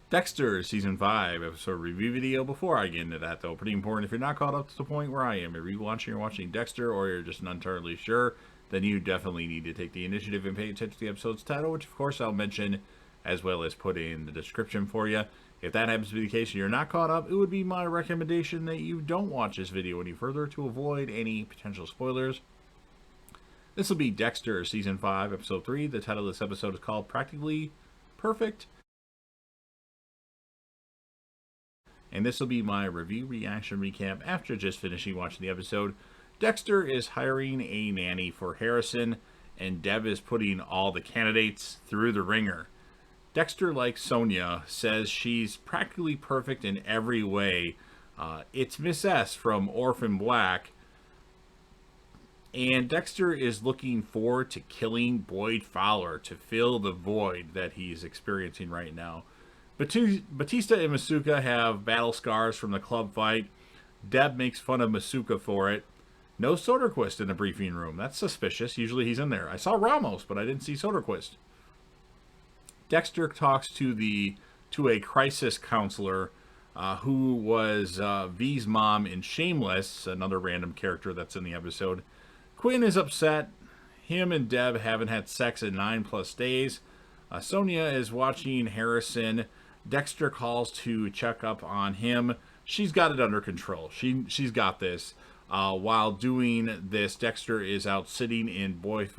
Dexter Season 5 episode review video. Before I get into that, though, pretty important, if you're not caught up to the point where I am, if you're watching Dexter or you're just not entirely sure, then you definitely need to take the initiative and pay attention to the episode's title, which of course I'll mention as well as put in the description for you. If that happens to be the case and you're not caught up, it would be my recommendation that you don't watch this video any further to avoid any potential spoilers. This will be Dexter Season 5, Episode 3. The title of this episode is called Practically Perfect. And this will be my review reaction recap after just finishing watching the episode. Dexter is hiring a nanny for Harrison, and Deb is putting all the candidates through the ringer. Dexter, like Sonia, says she's practically perfect in every way. It's Miss S from Orphan Black. And Dexter is looking forward to killing Boyd Fowler to fill the void that he's experiencing right now. Batista and Masuka have battle scars from the club fight. Deb makes fun of Masuka for it. No Soderquist in the briefing room. That's suspicious. Usually he's in there. I saw Ramos, but I didn't see Soderquist. Dexter talks to a crisis counselor who was V's mom in Shameless, another random character that's in the episode. Quinn is upset. Him and Deb haven't had sex in 9+ days. Sonia is watching Harrison. Dexter calls to check up on him. She's got it under control. She's got this. While doing this, Dexter is out sitting in Boyd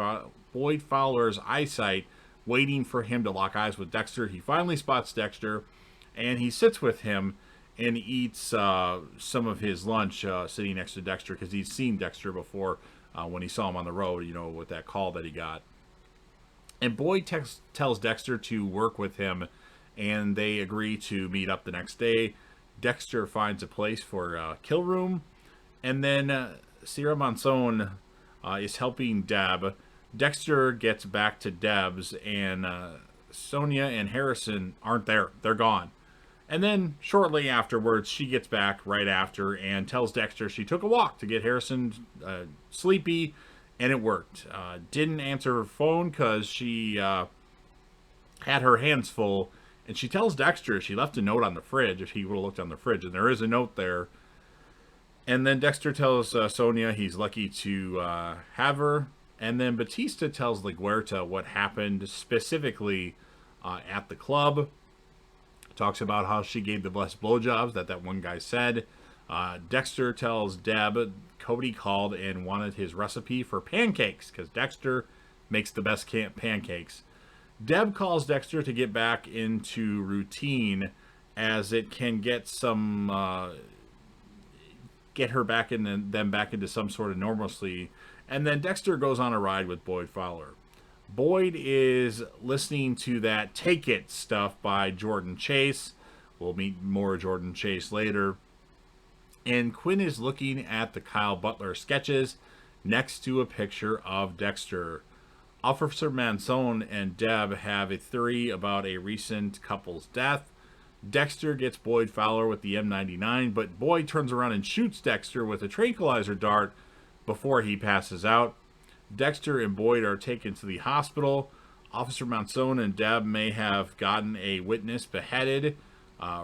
Fowler's eyesight, waiting for him to lock eyes with Dexter. He finally spots Dexter, and he sits with him and eats some of his lunch sitting next to Dexter, because he's seen Dexter before when he saw him on the road, with that call that he got. And Boyd tells Dexter to work with him, and they agree to meet up the next day. Dexter finds a place for a kill room, and then Sierra Monson is helping Deb. Dexter gets back to Deb's, and Sonia and Harrison aren't there. They're gone. And then shortly afterwards, she gets back right after and tells Dexter she took a walk to get Harrison sleepy, and it worked. Didn't answer her phone because she had her hands full. And she tells Dexter she left a note on the fridge if he would have looked on the fridge. And there is a note there. And then Dexter tells Sonia he's lucky to have her. And then Batista tells LaGuerta what happened specifically at the club. Talks about how she gave the best blowjobs that one guy said. Dexter tells Deb Cody called and wanted his recipe for pancakes, because Dexter makes the best pancakes. Deb calls Dexter to get back into routine, as it can get her back into some sort of normalcy. And then Dexter goes on a ride with Boyd Fowler. Boyd is listening to that Take It stuff by Jordan Chase. We'll meet more Jordan Chase later. And Quinn is looking at the Kyle Butler sketches next to a picture of Dexter. Officer Manson and Deb have a theory about a recent couple's death. Dexter gets Boyd Fowler with the M99, but Boyd turns around and shoots Dexter with a tranquilizer dart before he passes out. Dexter and Boyd are taken to the hospital. Officer Manson and Deb may have gotten a witness beheaded.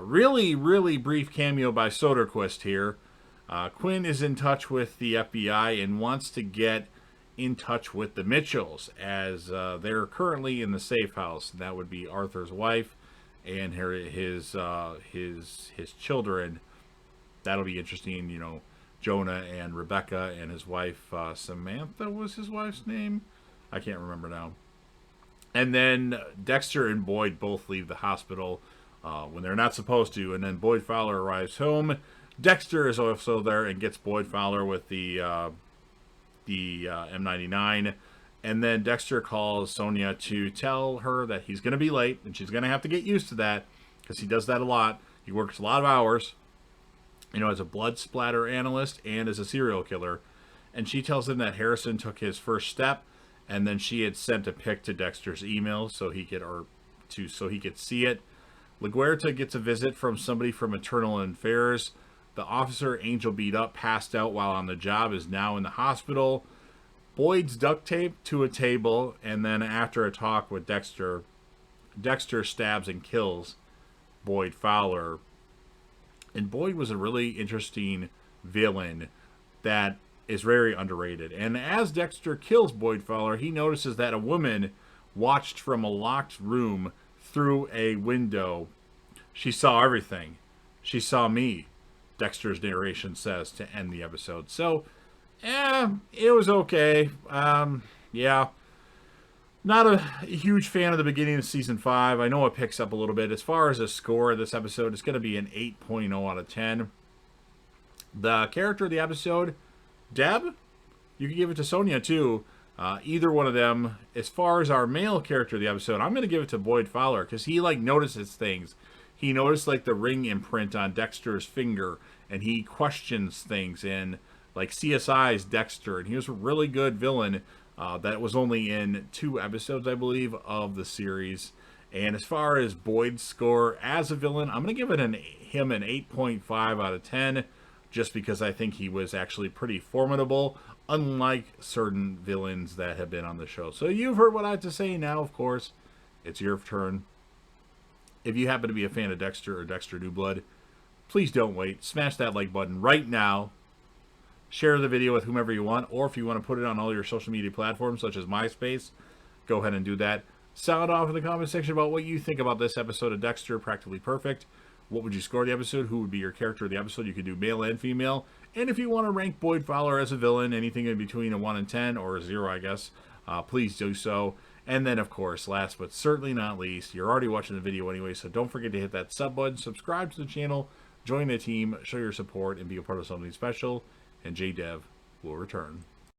Really brief cameo by Soderquist here. Quinn is in touch with the FBI and wants to get in touch with the Mitchells, as they're currently in the safe house. That would be Arthur's wife and his children. That'll be interesting. Jonah and Rebecca and his wife Samantha was his wife's name. I can't remember now. And then Dexter and Boyd both leave the hospital when they're not supposed to, and then Boyd Fowler arrives home. Dexter is also there and gets Boyd Fowler with the M99, and then Dexter calls Sonia to tell her that he's going to be late, and she's going to have to get used to that, because he does that a lot. He works a lot of hours, as a blood splatter analyst and as a serial killer. And she tells him that Harrison took his first step, and then she had sent a pic to Dexter's email so he could see it. LaGuerta gets a visit from somebody from Internal Affairs. The officer, Angel beat up, passed out while on the job, is now in the hospital. Boyd's duct taped to a table, and then after a talk with Dexter, Dexter stabs and kills Boyd Fowler. And Boyd was a really interesting villain that is very underrated. And as Dexter kills Boyd Fowler, he notices that a woman watched from a locked room through a window. She saw everything. She saw me, Dexter's narration says to end the episode. So, it was okay. Yeah. Not a huge fan of the beginning of season 5. I know it picks up a little bit. As far as a score of this episode, it's going to be an 8.0 out of 10. The character of the episode, Deb, you can give it to Sonia too. Either one of them. As far as our male character of the episode, I'm going to give it to Boyd Fowler because he notices things. He noticed the ring imprint on Dexter's finger, and he questions things in CSI's Dexter, and he was a really good villain. That was only in 2 episodes, I believe, of the series. And as far as Boyd's score as a villain, I'm going to give him an 8.5 out of 10, just because I think he was actually pretty formidable, unlike certain villains that have been on the show. So you've heard what I have to say. Now, of course, it's your turn. If you happen to be a fan of Dexter or Dexter New Blood, please don't wait. Smash that like button right now. Share the video with whomever you want, or if you want to put it on all your social media platforms, such as MySpace, go ahead and do that. Sound off in the comment section about what you think about this episode of Dexter, Practically Perfect. What would you score the episode? Who would be your character of the episode? You could do male and female. And if you want to rank Boyd Fowler as a villain, anything in between a 1 and 10, or a 0, I guess, please do so. And then, of course, last but certainly not least, you're already watching the video anyway, so don't forget to hit that sub button, subscribe to the channel, join the team, show your support, and be a part of something special. And JDev will return.